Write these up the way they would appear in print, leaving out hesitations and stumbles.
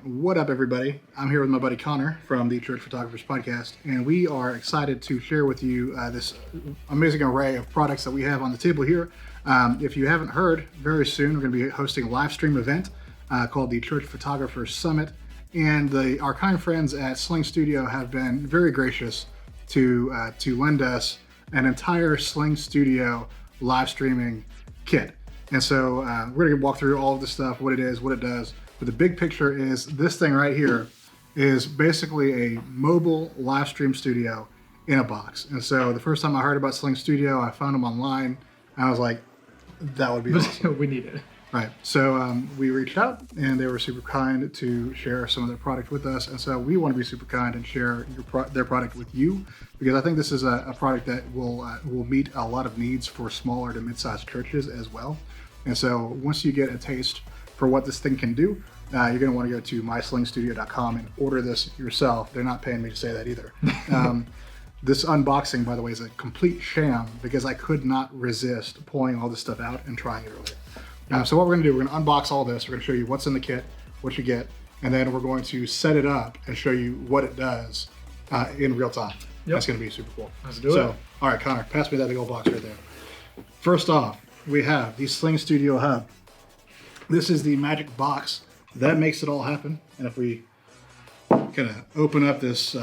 What up, everybody? I'm here with my buddy Connor from the Church Photographers Podcast, and we are excited to share with you this amazing array of products that we have on the table here. If you haven't heard, very soon we're going to be hosting a live stream event called the Church Photographers Summit, and our kind friends at SlingStudio have been very gracious to lend us an entire SlingStudio live streaming kit. And so we're going to walk through all of this stuff, what it is, what it does. But the big picture is this thing right here is basically a mobile live stream studio in a box. And so the first time I heard about SlingStudio, I found them online. And I was like, that would be awesome. We need it. Right. So we reached out and they were super kind to share some of their product with us. And so we want to be super kind and share their product with you, because I think this is a product that will meet a lot of needs for smaller to mid-sized churches as well. And so once you get a taste for what this thing can do, you're going to want to go to myslingstudio.com and order this yourself. They're not paying me to say that either. This unboxing, by the way, is a complete sham because I could not resist pulling all this stuff out and trying it earlier. So what we're going to do, we're going to unbox all this. We're going to show you what's in the kit, what you get, and then we're going to set it up and show you what it does in real time. Yep. That's going to be super cool. Let's do it. All right, Connor, pass me that big old box right there. First off, we have the SlingStudio Hub. This is the magic box that makes it all happen. And if we kind of open up this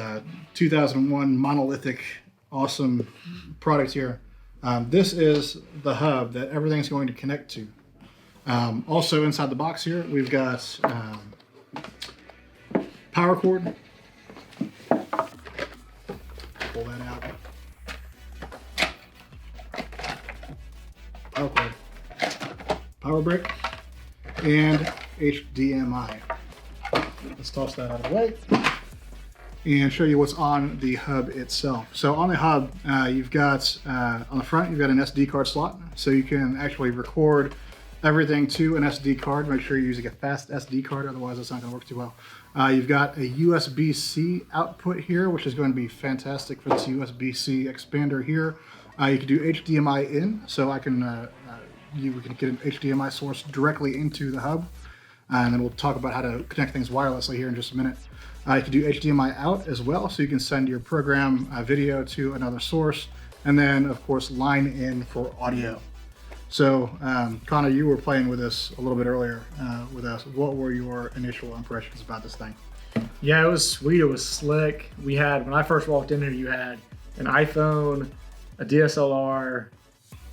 2001 monolithic, awesome product here, this is the hub that everything's going to connect to. Also inside the box here, we've got power cord. Pull that out. Power cord. Power brick. And HDMI. Let's toss that out of the way and show you what's on the hub itself. So on the hub, you've got, on the front, you've got an SD card slot. So you can actually record everything to an SD card. Make sure you're using a fast SD card, otherwise it's not going to work too well. You've got a USB-C output here, which is going to be fantastic for this USB-C expander here. You can do HDMI in, so we can get an HDMI source directly into the hub. And then we'll talk about how to connect things wirelessly here in just a minute. You can do HDMI out as well, so you can send your program video to another source. And then, of course, line in for audio. So, Connor, you were playing with this a little bit earlier with us. What were your initial impressions about this thing? Yeah, it was sweet. It was slick. When I first walked in here, you had an iPhone, a DSLR,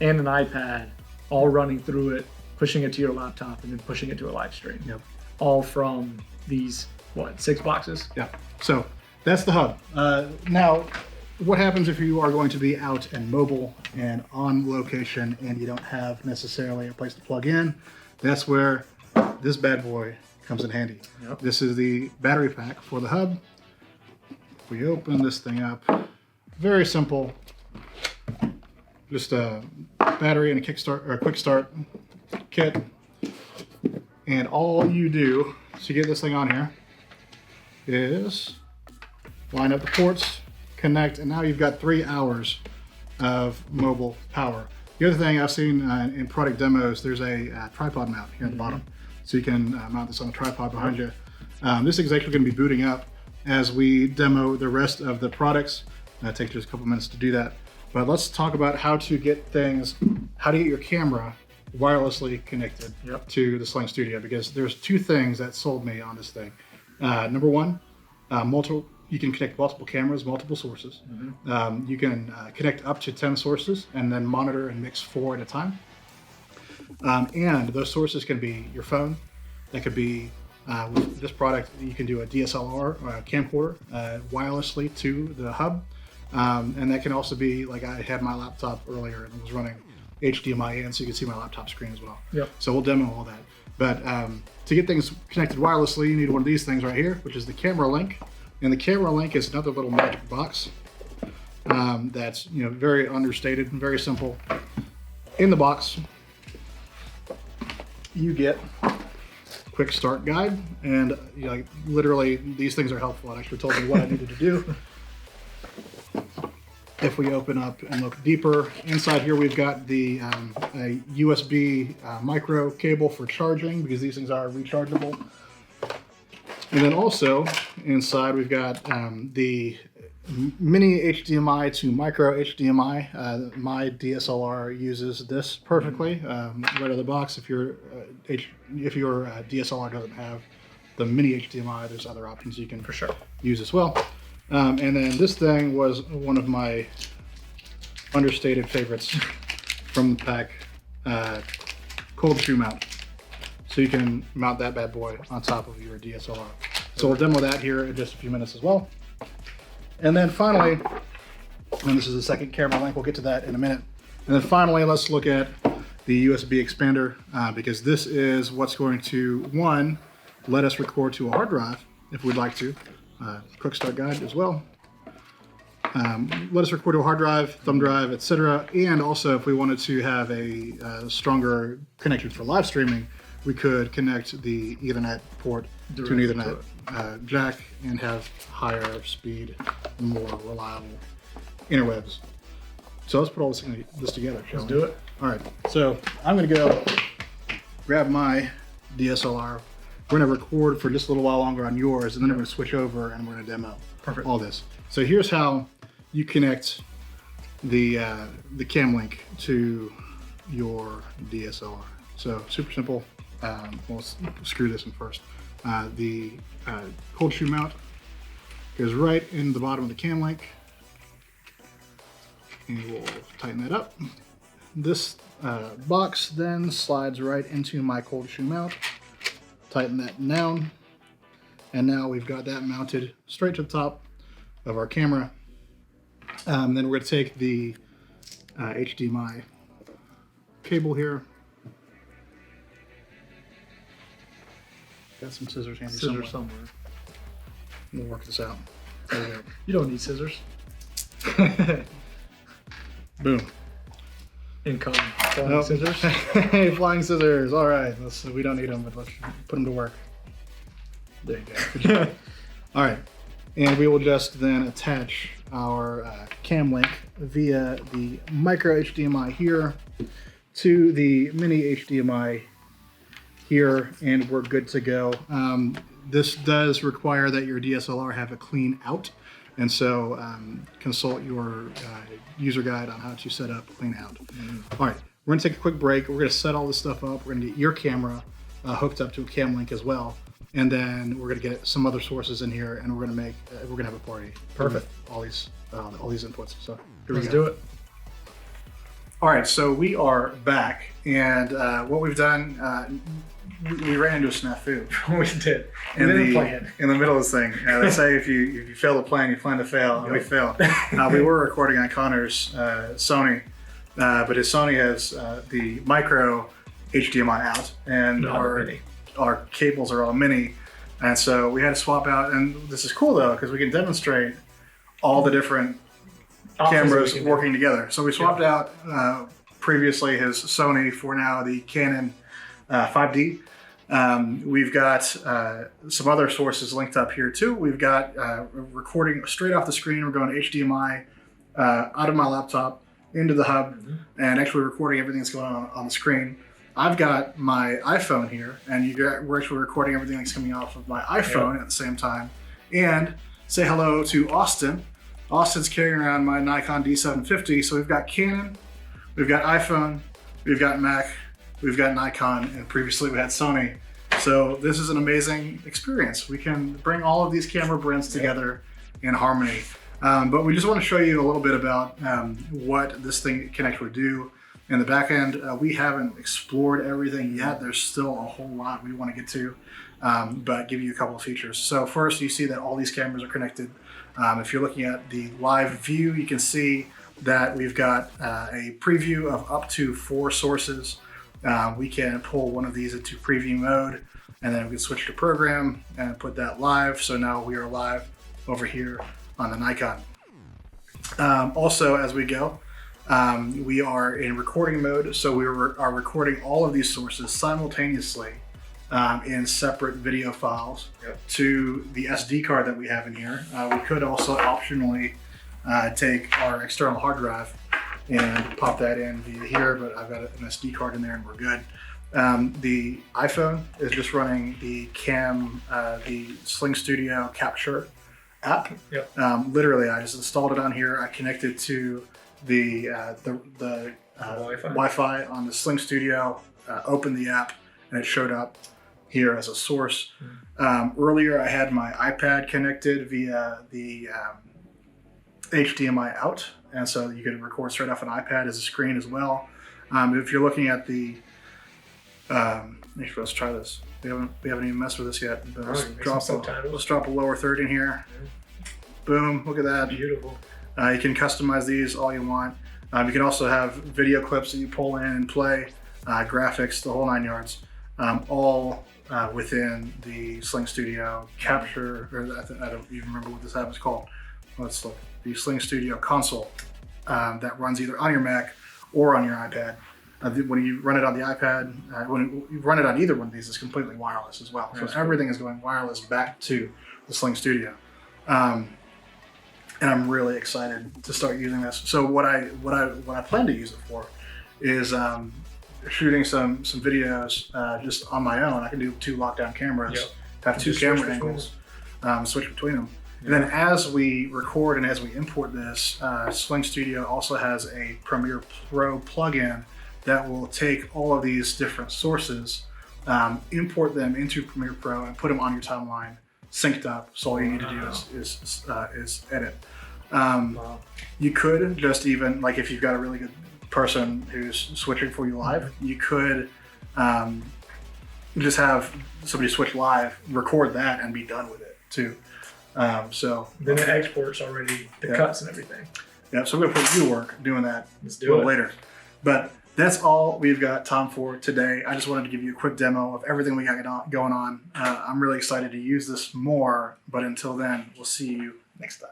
and an iPad all running through it, pushing it to your laptop, and then pushing it to a live stream. Yep. All from these, 6 boxes? Yeah. So that's the hub. Now, what happens if you are going to be out and mobile and on location and you don't have necessarily a place to plug in? That's where this bad boy comes in handy. Yep. This is the battery pack for the hub. We open this thing up. Very simple. Just a battery and a quick start kit. And all you do to get this thing on here is line up the ports, connect, and now you've got 3 hours of mobile power. The other thing I've seen in product demos, there's a tripod mount here at the bottom. So you can mount this on a tripod behind you. This is actually going to be booting up as we demo the rest of the products. It takes just a couple minutes to do that. But let's talk about how to get your camera wirelessly connected to the SlingStudio, because there's 2 things that sold me on this thing. Number one, you can connect multiple cameras, multiple sources. You can connect up to 10 sources and then monitor and mix 4 at a time. And those sources can be your phone. That could be, with this product, you can do a DSLR or a camcorder wirelessly to the hub. And that can also be, like I had my laptop earlier and it was running HDMI in, so you can see my laptop screen as well. Yep. So we'll demo all that. But to get things connected wirelessly, you need one of these things right here, which is the camera link. And the camera link is another little magic box that's very understated and very simple. In the box, you get a quick start guide, and literally these things are helpful. It actually told me what I needed to do. If we open up and look deeper, inside here we've got the a USB micro cable for charging, because these things are rechargeable. And then also inside we've got the mini HDMI to micro HDMI. My DSLR uses this perfectly right out of the box. If your DSLR doesn't have the mini HDMI, there's other options you can for sure use as well. And then this thing was one of my understated favorites from the pack, cold shoe mount. So you can mount that bad boy on top of your DSLR. So we'll demo that here in just a few minutes as well. And then finally, and this is the second camera link, we'll get to that in a minute. And then finally, let's look at the USB expander because this is what's going to, one, let us record to a hard drive if we'd like to. Quick start guide as well. Let us record to a hard drive, thumb drive, etc. And also if we wanted to have a stronger connection for live streaming, we could connect the Ethernet port to an Ethernet jack and have higher speed, more reliable interwebs. So let's put all this together. let's do it. All right, so I'm gonna go grab my DSLR. We're gonna record for just a little while longer on yours, and then we're gonna switch over and we're gonna demo all this. So here's how you connect the cam link to your DSLR. So super simple. We'll screw this in first. The cold shoe mount goes right in the bottom of the cam link, and we'll tighten that up. This box then slides right into my cold shoe mount. Tighten that down, and now we've got that mounted straight to the top of our camera. Then we're going to take the HDMI cable here. Got some scissors handy somewhere. We'll work this out. There we go. You don't need scissors. Boom. Income. Flying scissors. Hey, flying scissors. All right. We don't need them, but let's put them to work. There you go. Good job. All right. And we will just then attach our cam link via the micro HDMI here to the mini HDMI here, and we're good to go. This does require that your DSLR have a clean out, and so consult your user guide on how to set up clean out. All right, we're gonna take a quick break. We're gonna set all this stuff up. We're gonna get your camera hooked up to a cam link as well, and then we're gonna get some other sources in here, and we're gonna have a party. Perfect. All these inputs. So Let's do it. All right, so we are back, and what we've done, we ran into a snafu. We did. In the middle of this thing. They say if you fail to plan, you plan to fail, and we failed. We were recording on Connor's Sony, but his Sony has the micro HDMI out, and our cables are all mini, and so we had to swap out. And this is cool though, because we can demonstrate all the different cameras working together. So we swapped out previously his Sony for now the Canon 5D. We've got some other sources linked up here too. We've got recording straight off the screen. We're going HDMI out of my laptop into the hub, and actually recording everything that's going on the screen. I've got my iPhone here, and we're actually recording everything that's coming off of my iPhone at the same time. And say hello to Austin. Austin's carrying around my Nikon D750. So we've got Canon, we've got iPhone, we've got Mac, we've got Nikon, and previously we had Sony. So this is an amazing experience. We can bring all of these camera brands together in harmony. But we just want to show you a little bit about what this thing can actually do. In the back end, we haven't explored everything yet. There's still a whole lot we want to get to, but give you a couple of features. So first, you see that all these cameras are connected. If you're looking at the live view, you can see that we've got a preview of up to 4 sources. We can pull one of these into preview mode, and then we can switch to program and put that live. So now we are live over here on the Nikon. Also, as we go, we are in recording mode. So we are recording all of these sources simultaneously in separate video files to the SD card that we have in here. We could also optionally take our external hard drive and pop that in via here, but I've got an SD card in there and we're good. The iPhone is just running the the SlingStudio Capture app. Yep. Literally, I just installed it on here. I connected to the Wi-Fi on the SlingStudio, opened the app, and it showed up here as a source. Earlier, I had my iPad connected via the HDMI out, and so you could record straight off an iPad as a screen as well. If you're looking at the, let's try this. We haven't even messed with this yet. But let's drop a lower third in here. Boom! Look at that. Beautiful. You can customize these all you want. You can also have video clips that you pull in and play, graphics, the whole 9 yards, all within the SlingStudio Capture. Or I don't even remember what this app is called. Let's look. The SlingStudio console that runs either on your Mac or on your iPad. When you run it on the iPad, when you run it on either one of these, it's completely wireless as well. So everything is going wireless back to the SlingStudio. And I'm really excited to start using this. So what I plan to use it for is shooting some videos just on my own. I can do 2 lockdown cameras, have 2 camera angles, switch between them. And then as we record and as we import this, SlingStudio also has a Premiere Pro plugin that will take all of these different sources, import them into Premiere Pro, and put them on your timeline, synced up. So all you need to do is edit. You could just even, like if you've got a really good person who's switching for you live, you could just have somebody switch live, record that, and be done with it too. So then it exports already the cuts and everything. Yeah, so I'm gonna put you to work doing that Let's a little later. But that's all we've got time for today. I just wanted to give you a quick demo of everything we got going on. I'm really excited to use this more, but until then, we'll see you next time.